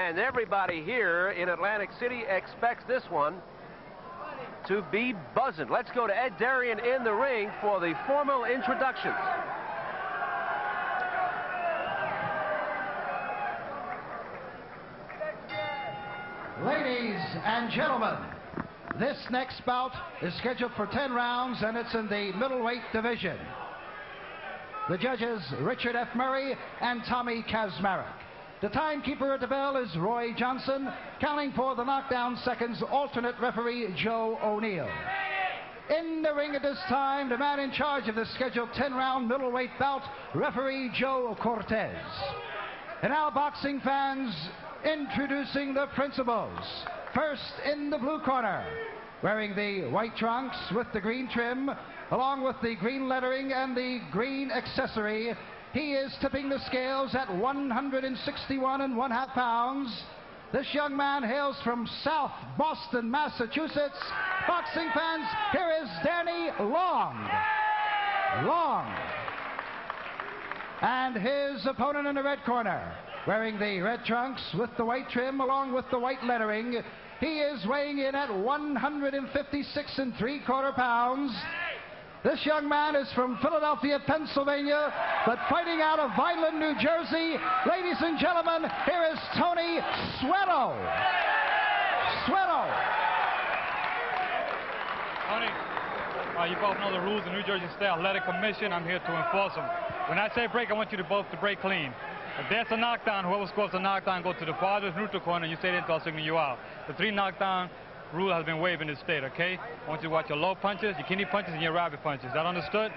And everybody here in Atlantic City expects this one to be buzzing. Let's go to Ed Darien in the ring for the formal introductions. Ladies and gentlemen, this next bout is scheduled for 10 rounds, and it's in the middleweight division. The judges, Richard F. Murray and Tommy Kazmarek. The timekeeper at the bell is Roy Johnson, counting for the knockdown seconds, alternate referee Joe O'Neill. In the ring at this time, the man in charge of the scheduled 10-round middleweight bout, referee Joe Cortez. And now, boxing fans, introducing the principals. First, in the blue corner, wearing the white trunks with the green trim, along with the green lettering and the green accessory, he is tipping the scales at 161½ pounds. This young man hails from South Boston, Massachusetts. Boxing fans, here is Danny Long. And his opponent in the red corner, wearing the red trunks with the white trim along with the white lettering, he is weighing in at 156¾ pounds. This young man is from Philadelphia, Pennsylvania, but fighting out of Vineland, New Jersey. Ladies and gentlemen, here is Tony Suero. Tony, you both know the rules of the New Jersey State Athletic Commission. I'm here to enforce them. When I say break, I want you both to break clean. If there's a knockdown, whoever scores a knockdown, go to the farthest neutral corner, and you stay there until I signal you out. The 3 knockdown rule has been waived in this state, okay? I want you to watch your low punches, your kidney punches, and your rabbit punches. Is that understood?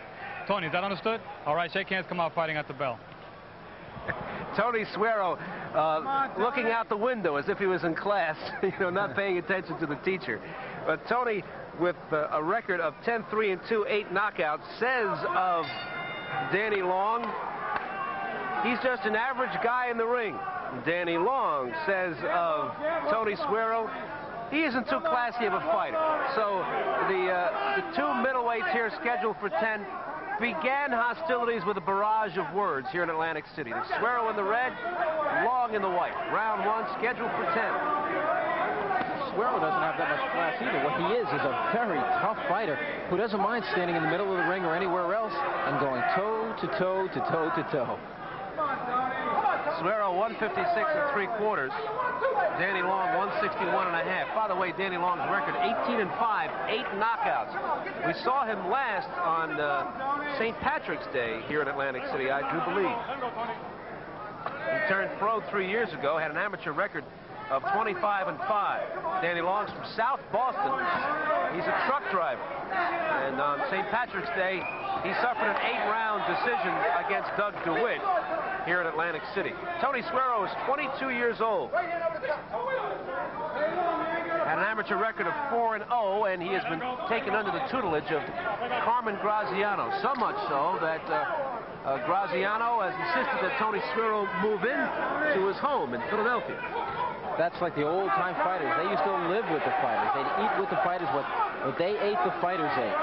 Tony, is that understood? All right, shake hands, come out fighting at the bell. Tony Suero looking out the window as if he was in class, not paying attention to the teacher. But Tony, with a record of 10-3-2, 8 knockouts, says of Danny Long, he's just an average guy in the ring. Danny Long says of Tony Suero, he isn't too classy of a fighter. So the 2 middleweights here scheduled for 10 began hostilities with a barrage of words here in Atlantic City. The Suero in the red, Long in the white. Round 1 scheduled for 10. Suero doesn't have that much class either. What he is a very tough fighter who doesn't mind standing in the middle of the ring or anywhere else and going toe to toe to toe to toe. Suero 156¾ Danny Long 161½. By the way, Danny Long's record 18-5, 8 knockouts. We saw him last on St. Patrick's Day here in Atlantic City, I do believe. He turned pro 3 years ago, had an amateur record of 25-5. Danny Long's from South Boston. He's a truck driver. And on St. Patrick's Day, he suffered an 8-round decision against Doug DeWitt here in Atlantic City. Tony Suero is 22 years old. Had an amateur record of 4-0, and he has been taken under the tutelage of Carmen Graziano. So much so that Graziano has insisted that Tony Suero move in to his home in Philadelphia. That's like the old-time fighters. They used to live with the fighters. They'd eat with the fighters. What they ate, the fighters ate.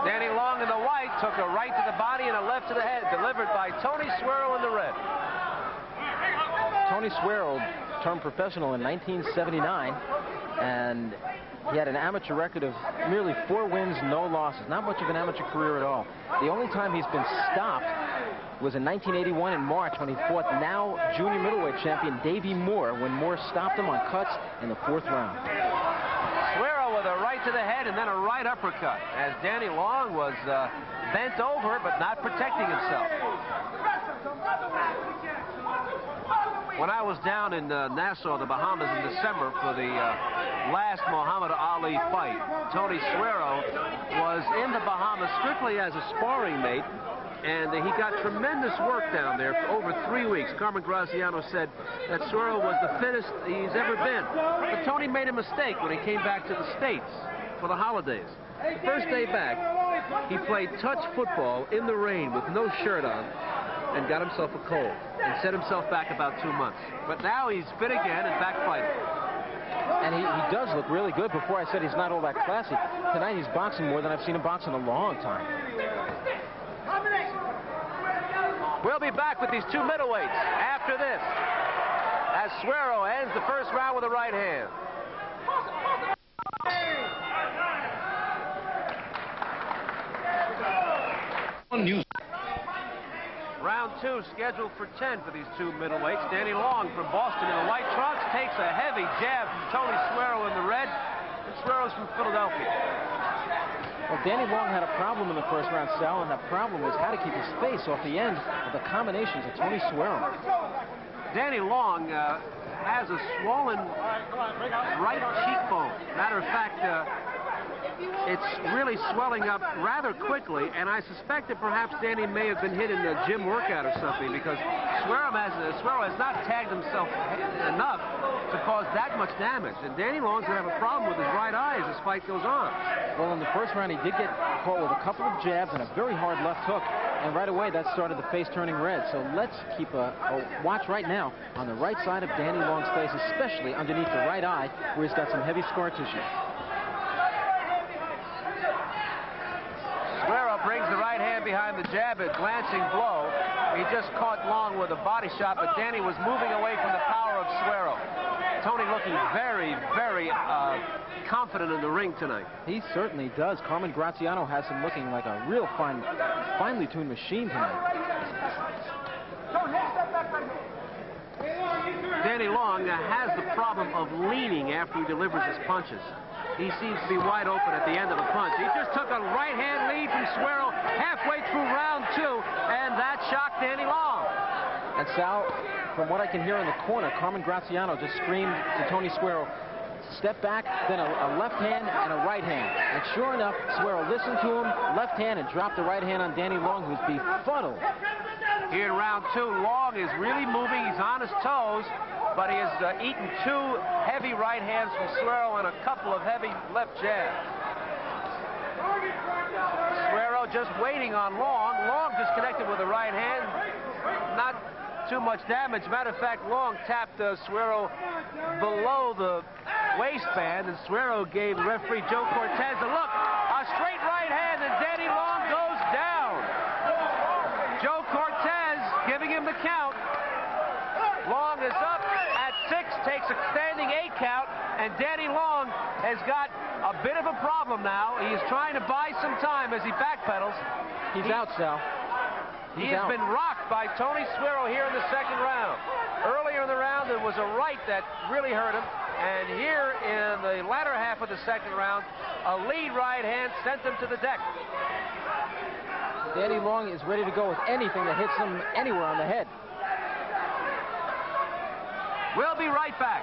Danny Long in the white took a right to the body and a left to the head, delivered by Tony Suero in the red. Tony Suero turned professional in 1979, and he had an amateur record of merely 4 wins, no losses. Not much of an amateur career at all. The only time he's been stopped was in 1981 in March when he fought now junior middleweight champion Davey Moore, when Moore stopped him on cuts in the 4th round. Suero with a right to the head and then a right uppercut, as Danny Long was bent over but not protecting himself. When I was down in Nassau, the Bahamas, in December for the last Muhammad Ali fight, Tony Suero was in the Bahamas strictly as a sparring mate, and he got tremendous work down there for over 3 weeks. Carmen Graziano said that Suero was the fittest he's ever been. But Tony made a mistake when he came back to the States for the holidays. The first day back, he played touch football in the rain with no shirt on and got himself a cold and set himself back about 2 months. But now he's fit again and back fighting. And he does look really good. Before I said he's not all that classy. Tonight he's boxing more than I've seen him box in a long time. We'll be back with these two middleweights after this, as Suero ends the first round with a right hand. Round 2 scheduled for 10 for these two middleweights. Danny Long from Boston in the white trunks takes a heavy jab from Tony Suero in the red. And Suero's from Philadelphia. Well, Danny Long had a problem in the first round, Sal, and that problem was how to keep his face off the end of the combinations of Tony Suero. Danny Long has a swollen right cheekbone. Matter of fact, it's really swelling up rather quickly, and I suspect that perhaps Danny may have been hit in a gym workout or something, because Suero has not tagged himself enough to cause that much damage, and Danny Long's going to have a problem with his right eye as this fight goes on. Well, in the first round, he did get caught with a couple of jabs and a very hard left hook, and right away that started the face turning red. So let's keep a watch right now on the right side of Danny Long's face, especially underneath the right eye, where he's got some heavy scar tissue. Suero brings the right hand behind the jab, a glancing blow. He just caught Long with a body shot, but Danny was moving away from the power of Suero. Tony looking very, very confident in the ring tonight. He certainly does. Carmen Graziano has him looking like a real finely tuned machine tonight. Danny Long has the problem of leaning after he delivers his punches. He seems to be wide open at the end of the punch. He just took a right-hand lead from Suero halfway through round 2, and that shocked Danny Long. And Sal, from what I can hear in the corner, Carmen Graziano just screamed to Tony Suero, step back, then a left hand and a right hand. And sure enough, Suero listened to him, left hand, and dropped the right hand on Danny Long, who's befuddled. Here in round 2, Long is really moving. He's on his toes, but he has eaten 2 heavy right hands from Suero and a couple of heavy left jabs. Suero just waiting on Long. Long disconnected with the right hand. Not too much damage. Matter of fact, Long tapped Suero below the waistband, and Suero gave referee Joe Cortez a look. A straight right hand, and Danny Long goes down. Joe Cortez giving him the count. Long is up at 6, takes a standing 8 count, and Danny Long has got a bit of a problem now. He is trying to buy some time as he backpedals. He's out, Sal. He has been rocked by Tony Suero here in the second round. Earlier in the round, there was a right that really hurt him, and here in the latter half of the second round, a lead right hand sent him to the deck. Danny Long is ready to go with anything that hits him anywhere on the head. We'll be right back.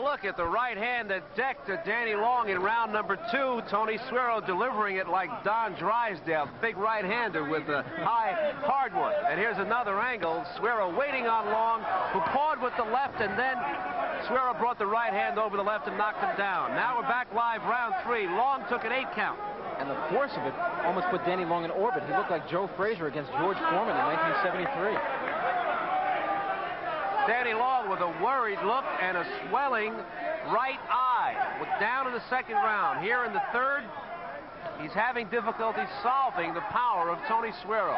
Look at the right hand that decked Danny Long in round number 2. Tony Suero delivering it like Don Drysdale, big right-hander with a high, hard one. And here's another angle. Suero waiting on Long, who pawed with the left, and then Suero brought the right hand over the left and knocked him down. Now we're back live, round 3. Long took an 8 count. And the force of it almost put Danny Long in orbit. He looked like Joe Frazier against George Foreman in 1973. Danny Long with a worried look and a swelling right eye. Down in the second round. Here in the third, he's having difficulty solving the power of Tony Suero.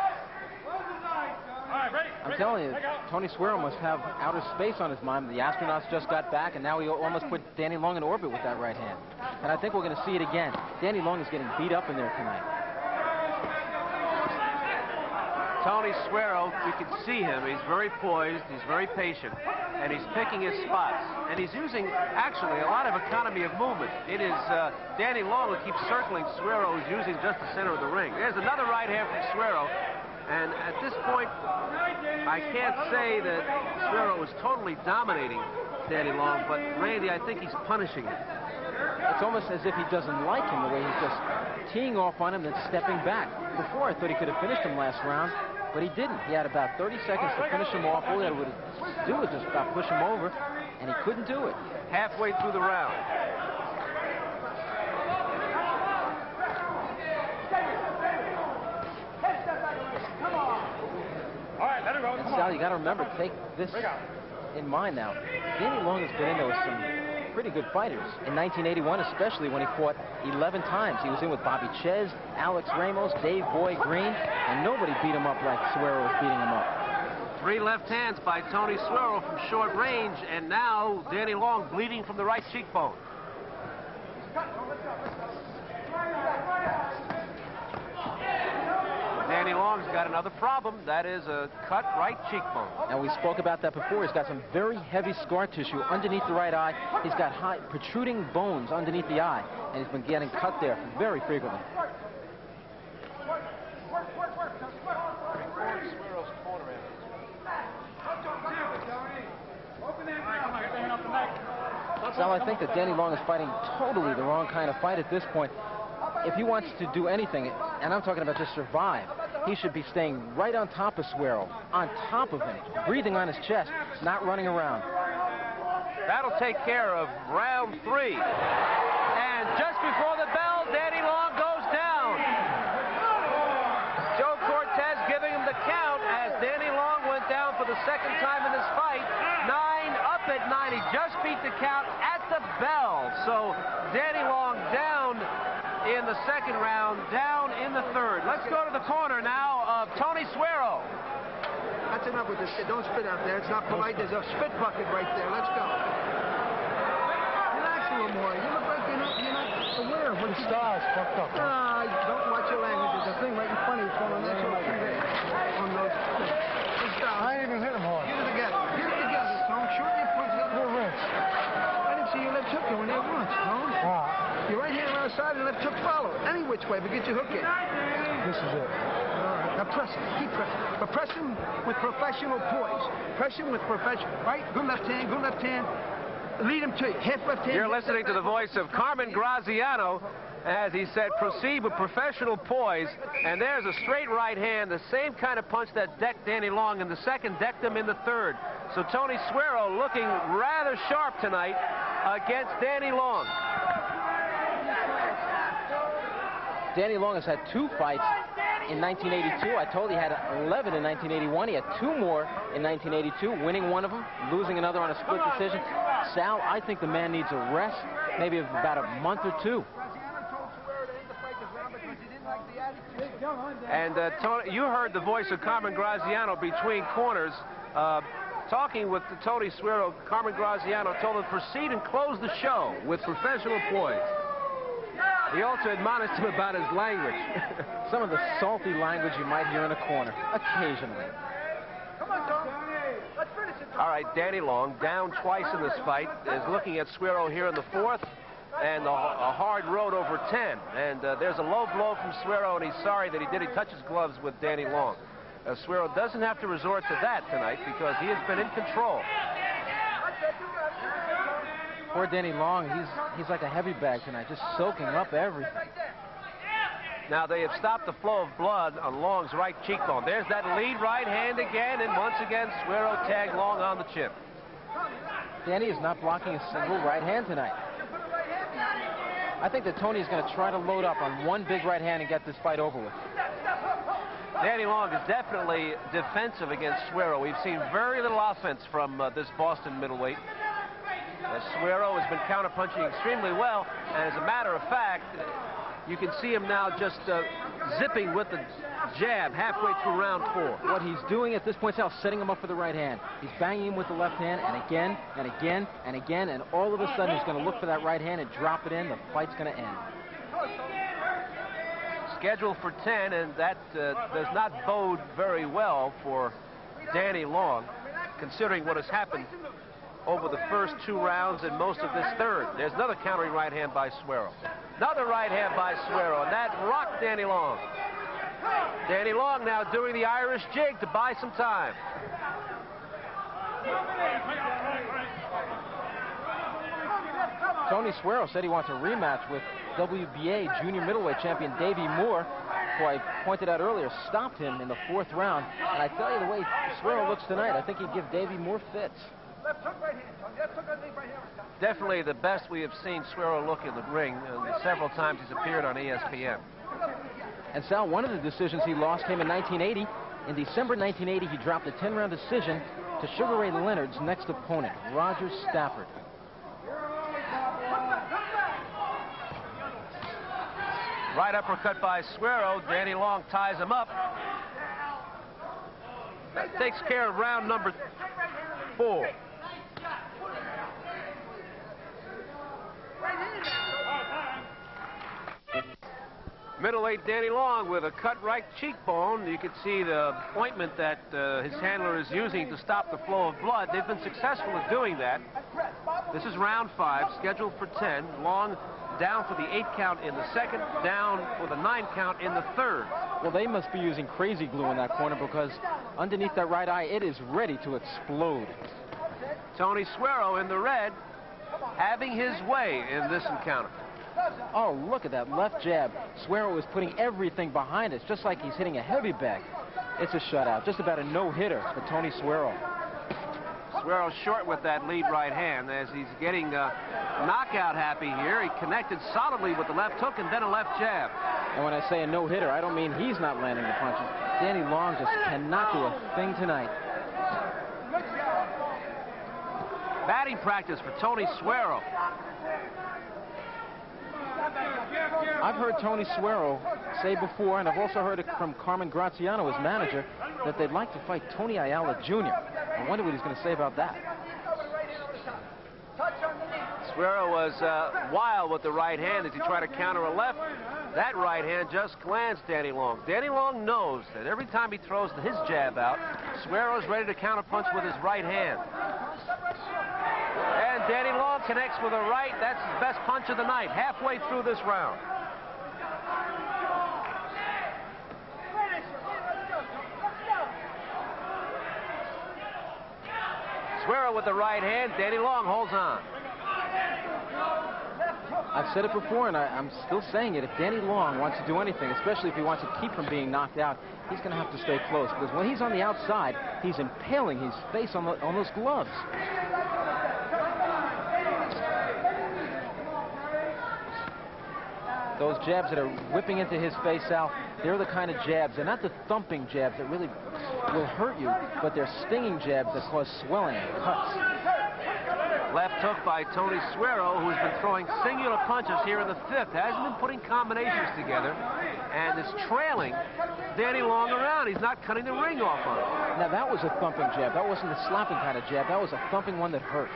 I'm telling you, Tony Suero must have outer space on his mind. The astronauts just got back, and now he almost put Danny Long in orbit with that right hand. And I think we're going to see it again. Danny Long is getting beat up in there tonight. Tony Suero, you can see him. He's very poised, he's very patient, and he's picking his spots. And he's using, actually, a lot of economy of movement. It is Danny Long who keeps circling Suero, who's using just the center of the ring. There's another right hand from Suero. And at this point, I can't say that Suero was totally dominating Danny Long, but Randy, I think he's punishing him. It's almost as if he doesn't like him, the way he's just teeing off on him and stepping back. Before, I thought he could have finished him last round, but he didn't. He had about 30 seconds to finish him off. All he had to do was just about push him over, and he couldn't do it. Halfway through the round. And Sal, you got to remember, take this in mind now. Danny Long has been in there with some pretty good fighters. In 1981, especially when he fought 11 times. He was in with Bobby Ches, Alex Ramos, Dave Boy Green, and nobody beat him up like Suero was beating him up. 3 left hands by Tony Suero from short range, and now Danny Long bleeding from the right cheekbone. Danny Long's got another problem. That is a cut right cheekbone. And we spoke about that before. He's got some very heavy scar tissue underneath the right eye. He's got high protruding bones underneath the eye, and he's been getting cut there very frequently. So I think that Danny Long is fighting totally the wrong kind of fight at this point. If he wants to do anything, and I'm talking about just survive, he should be staying right on top of Suero, on top of him, breathing on his chest, not running around. That'll take care of round 3. And just before the bell, Danny Long goes down. Joe Cortez giving him the count as Danny Long went down for the second time in this fight. 9 up at 9. He just beat the count at the bell. So Danny Long down in the second round, down in the third. Let's go to the corner now of Tony Suero. That's enough with this kid. Don't spit out there. It's not polite. There's a spit bucket right there. Let's go. Relax a little more. You look like you're not aware of what the stars fucked up. Don't watch your language. There's a thing right in front of you on this whole on those. I ain't even hit him hard. Get it together. Get it together, Tom. Shorten your punch. Your wrist. I didn't see your left hook going there once, Tom. Your right hand around the side and left hook follow. Any which way, but get your hook in. This is it. All right. Now press him. Keep pressing. But press him with professional poise. Press him with professional. Right? Good left hand. Good left hand. Lead him to you. Half left hand. You're listening to the voice of Carmen Graziano as he said, proceed with professional poise. And there's a straight right hand, the same kind of punch that decked Danny Long in the second, decked him in the third. So Tony Suero looking rather sharp tonight against Danny Long. Danny Long has had 2 fights in 1982. I told you he had 11 in 1981. He had 2 more in 1982, winning one of them, losing another on a split decision. Sal, I think the man needs a rest, maybe of about a month or 2. And Tony, you heard the voice of Carmen Graziano between corners. Talking with Tony Suero, Carmen Graziano told him to proceed and close the show with professional poise. He also admonished him about his language. Some of the salty language you might hear in a corner, occasionally. Come on, Tom. Let's finish it. All right, Danny Long, down twice in this fight, is looking at Suero here in the 4th, and a hard road over 10. And there's a low blow from Suero, and he's sorry that he did. He touched his gloves with Danny Long. Suero doesn't have to resort to that tonight because he has been in control. Poor Danny Long, he's like a heavy bag tonight, just soaking up everything. Now they have stopped the flow of blood on Long's right cheekbone. There's that lead right hand again, and once again Suero tagged Long on the chin. Danny is not blocking a single right hand tonight. I think that Tony is going to try to load up on one big right hand and get this fight over with. Danny Long is definitely defensive against Suero. We've seen very little offense from this Boston middleweight. Suero has been counterpunching extremely well, and as a matter of fact, you can see him now just zipping with the jab halfway through round 4. What he's doing at this point is setting him up for the right hand. He's banging him with the left hand, and again, and again, and again, and all of a sudden he's going to look for that right hand and drop it in. The fight's going to end. Scheduled for 10, and that does not bode very well for Danny Long, considering what has happened over the first 2 rounds and most of this third. There's another countering right hand by Suero. Another right hand by Suero, and that rocked Danny Long. Danny Long now doing the Irish jig to buy some time. Tony Suero said he wants a rematch with WBA junior middleweight champion Davey Moore, who I pointed out earlier stopped him in the 4th round. And I tell you, the way Suero looks tonight, I think he'd give Davey more fits. Left hook right hand, Tom. Left hook right here. Definitely the best we have seen Suero look in the ring, and several times he's appeared on ESPN. And Sal, one of the decisions he lost came in 1980. In December 1980, he dropped a 10-round decision to Sugar Ray Leonard's next opponent, Roger Stafford. Right uppercut by Suero. Danny Long ties him up. That takes care of round number 4. Middleweight Danny Long with a cut right cheekbone. You can see the ointment that his handler is using to stop the flow of blood. They've been successful at doing that. This is round 5, scheduled for 10. Long down for the 8 count in the second, down for the 9 count in the third. Well, they must be using crazy glue in that corner because underneath that right eye, it is ready to explode. Tony Suero in the red, having his way in this encounter. Oh, look at that left jab. Suero is putting everything behind us, just like he's hitting a heavy bag. It's a shutout, just about a no-hitter for Tony Suero. Suero short with that lead right hand as he's getting knockout happy here. He connected solidly with the left hook and then a left jab. And when I say a no-hitter, I don't mean he's not landing the punches. Danny Long just cannot do a thing tonight. Batting practice for Tony Suero. I've heard Tony Suero say before, and I've also heard it from Carmen Graziano, his manager, that they'd like to fight Tony Ayala Jr. I wonder what he's going to say about that. Suero was wild with the right hand as he tried to counter a left. That right hand just glanced Danny Long. Danny Long knows that every time he throws his jab out, Suero's ready to counterpunch with his right hand. And Danny Long connects with a right. That's his best punch of the night, halfway through this round. Suero with the right hand. Danny Long holds on. I've said it before, and I'm still saying it. If Danny Long wants to do anything, especially if he wants to keep from being knocked out, he's going to have to stay close. Because when he's on the outside, he's impaling his face on those gloves. Those jabs that are whipping into his face, Sal, they're the kind of jabs. They're not the thumping jabs that really will hurt you, but they're stinging jabs that cause swelling and cuts. Left hook by Tony Suero, who's been throwing singular punches here in the 5th. Hasn't been putting combinations together and is trailing Danny Long around. He's not cutting the ring off on him. Now, that was a thumping jab. That wasn't a slapping kind of jab. That was a thumping one that hurt.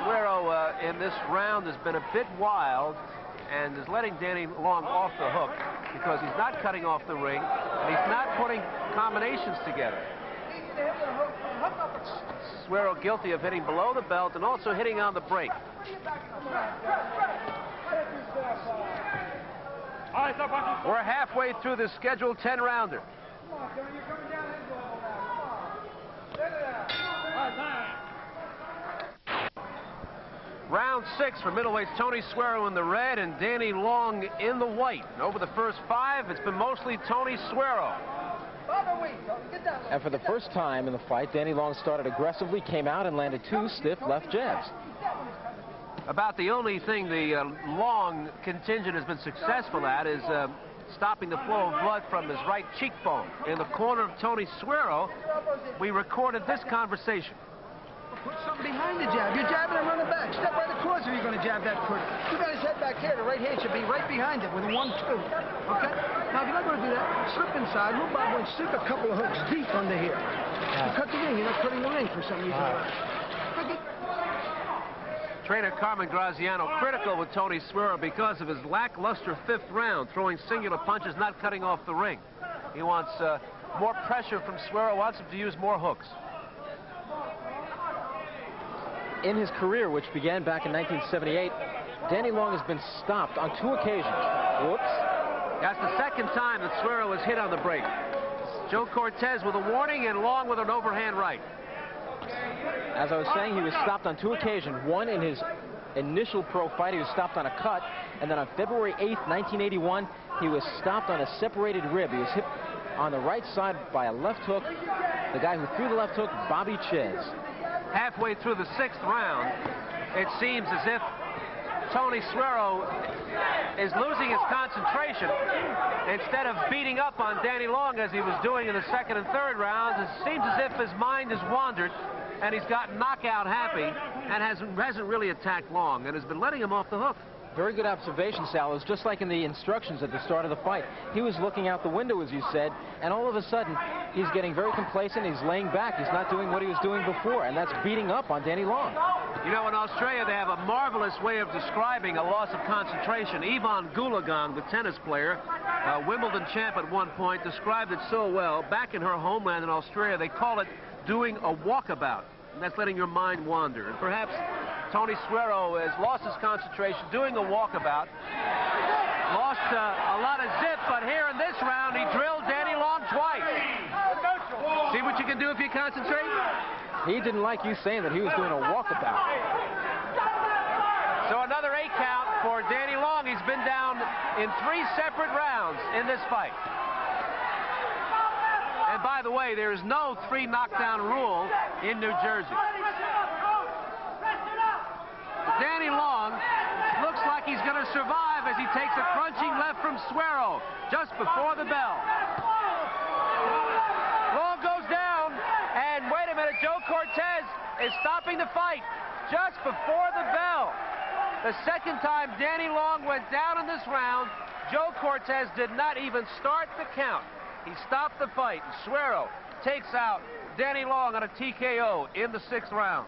Suero in this round has been a bit wild and is letting Danny Long off the hook because he's not cutting off the ring and he's not putting combinations together. Suero guilty of hitting below the belt and also hitting on the break. We're halfway through the scheduled 10-rounder. Round 6 for middleweights Tony Suero in the red and Danny Long in the white. And over the first 5, it's been mostly Tony Suero. And for the first time in the fight, Danny Long started aggressively, came out and landed 2 stiff left jabs. About the only thing the Long contingent has been successful at is stopping the flow of blood from his right cheekbone. In the corner of Tony Suero, we recorded this conversation. Put something behind the jab. You're jabbing and running back. Step right across if you're going to jab that quick. You got his head back here. The right hand should be right behind it with a 1-2. Okay? Now, if you're not going to do that, slip inside, move by and stick a couple of hooks deep under here. You cut the ring. You're not cutting the ring for some reason. Okay. Trainer Carmen Graziano critical with Tony Suero because of his lackluster 5th round, throwing singular punches, not cutting off the ring. He wants more pressure from Suero, wants him to use more hooks. In his career, which began back in 1978, Danny Long has been stopped on 2 occasions. Whoops. That's the second time that Suero was hit on the break. Joe Cortez with a warning and Long with an overhand right. As I was saying, he was stopped on 2 occasions. One in his initial pro fight, he was stopped on a cut. And then on February 8th, 1981, he was stopped on a separated rib. He was hit on the right side by a left hook. The guy who threw the left hook, Bobby Ches. Halfway through the 6th round, it seems as if Tony Suero is losing his concentration. Instead of beating up on Danny Long as he was doing in the 2nd and 3rd rounds, it seems as if his mind has wandered and he's gotten knockout happy and hasn't really attacked long and has been letting him off the hook. Very good observation, Sal. It was just like in the instructions at the start of the fight. He was looking out the window, as you said, and all of a sudden, he's getting very complacent. He's laying back. He's not doing what he was doing before, and that's beating up on Danny Long. You know, in Australia, they have a marvelous way of describing a loss of concentration. Ivan Goolagong, the tennis player, Wimbledon champ at one point, described it so well. Back in her homeland in Australia, they call it doing a walkabout. And that's letting your mind wander. And perhaps Tony Suero has lost his concentration doing a walkabout. Lost a lot of zip, but here in this round, he drilled Danny Long twice. See what you can do if you concentrate? He didn't like you saying that he was doing a walkabout. So another 8 count for Danny Long. He's been down in 3 separate rounds in this fight. And by the way, there is no 3 knockdown rule in New Jersey. Danny Long looks like he's going to survive as he takes a crunching left from Suero just before the bell. Long goes down, and wait a minute, Joe Cortez is stopping the fight just before the bell. The second time Danny Long went down in this round, Joe Cortez did not even start the count. He stopped the fight, and Suero takes out Danny Long on a TKO in the 6th round.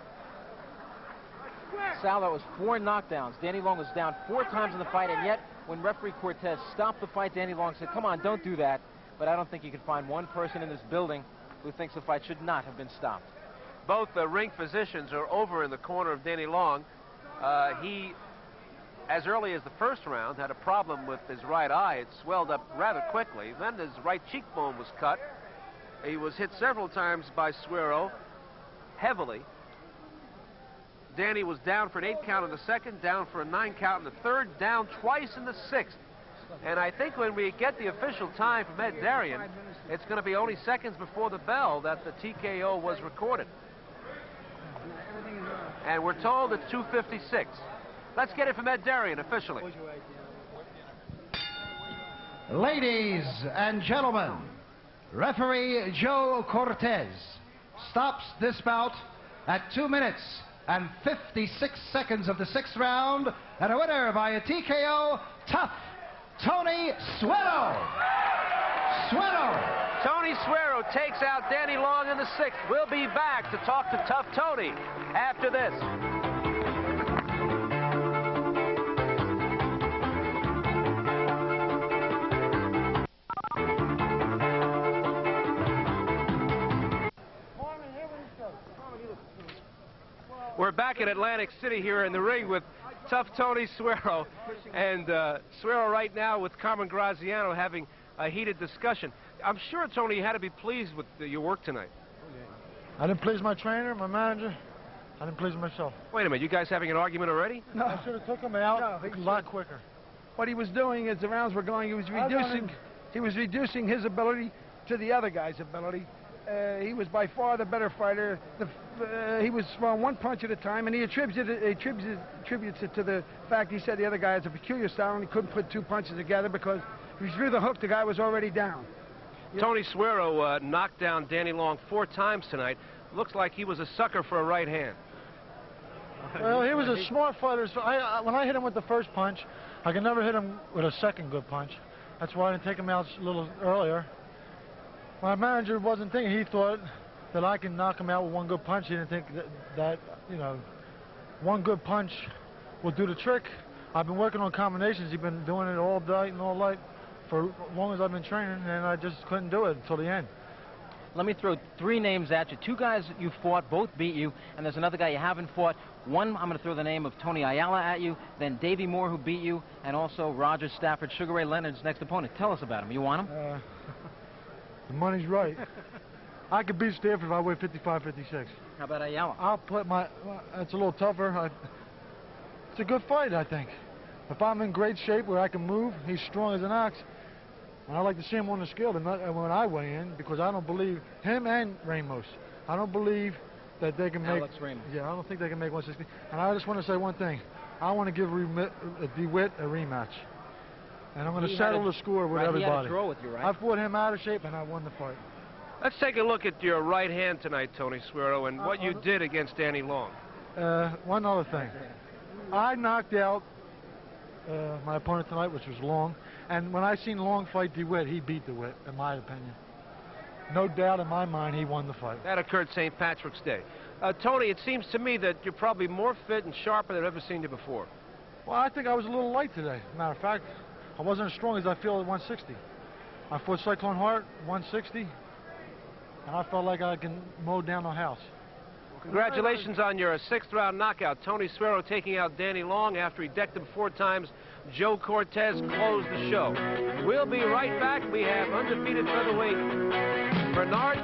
Sal, that was 4 knockdowns. Danny Long was down 4 times in the fight, and yet when referee Cortez stopped the fight, Danny Long said, "Come on, don't do that." But I don't think you can find one person in this building who thinks the fight should not have been stopped. Both the ring physicians are over in the corner of Danny Long. He, as early as the 1st round, had a problem with his right eye. It swelled up rather quickly. Then his right cheekbone was cut. He was hit several times by Suero, heavily. Danny was down for an 8 count in the 2nd, down for a 9 count in the 3rd, down twice in the 6th. And I think when we get the official time from Ed Darien, it's going to be only seconds before the bell that the TKO was recorded. And we're told it's 2:56. Let's get it from Ed Darien officially. Ladies and gentlemen, referee Joe Cortez stops this bout at 2 minutes and 56 seconds of the 6th round, and a winner by a TKO, Tough Tony Suero. Tony Suero takes out Danny Long in the 6th. We'll be back to talk to Tough Tony after this. We're back in Atlantic City here in the ring with Tough Tony Suero. And Suero right now with Carmen Graziano having a heated discussion. I'm sure, Tony, you had to be pleased with your work tonight. I didn't please my trainer, my manager. I didn't please myself. Wait a minute, you guys having an argument already? No. I should have took him out a lot quicker. What he was doing as the rounds were going, he was reducing his ability to the other guy's ability. He was by far the better fighter. He was throwing 1 punch at a time, and he attributes it to the fact he said the other guy has a peculiar style and he couldn't put 2 punches together because if he threw the hook, the guy was already down. Tony Suero knocked down Danny Long 4 times tonight. Looks like he was a sucker for a right hand. Well, he was a smart fighter. So when I hit him with the first punch, I could never hit him with a second good punch. That's why I didn't take him out a little earlier. My manager wasn't thinking. He thought that I can knock him out with 1 good punch. He didn't think that you know, 1 good punch will do the trick. I've been working on combinations. He's been doing it all day and all night for as long as I've been training, and I just couldn't do it until the end. Let me throw 3 names at you. 2 guys you fought, both beat you, and there's another guy you haven't fought. One, I'm going to throw the name of Tony Ayala at you, then Davey Moore, who beat you, and also Roger Stafford, Sugar Ray Leonard's next opponent. Tell us about him. You want him? The money's right. I could beat Stafford if I weigh 55, 56. How about Ayala? I'll put it's a little tougher. It's a good fight, I think. If I'm in great shape where I can move, he's strong as an ox. And I like to see him on the scale when I weigh in, because I don't believe him and Ramos. I don't believe that they can make. Alex Ramos. Yeah, I don't think they can make 160. And I just want to say one thing. I want to give DeWitt a rematch. And I'm going to settle the score with everybody. He had a draw with you, right? I fought him out of shape, and I won the fight. Let's take a look at your right hand tonight, Tony Suero, and what you did against Danny Long. One other thing. I knocked out my opponent tonight, which was Long, and when I seen Long fight DeWitt, he beat DeWitt, in my opinion. No doubt in my mind he won the fight. That occurred St. Patrick's Day. Tony, it seems to me that you're probably more fit and sharper than I've ever seen you before. Well, I think I was a little light today. Matter of fact, I wasn't as strong as I feel at 160. I fought Cyclone Hart, 160, and I felt like I can mow down a house. Congratulations on your 6th round knockout. Tony Suero taking out Danny Long after he decked him 4 times. Joe Cortez closed the show. We'll be right back. We have undefeated featherweight Bernard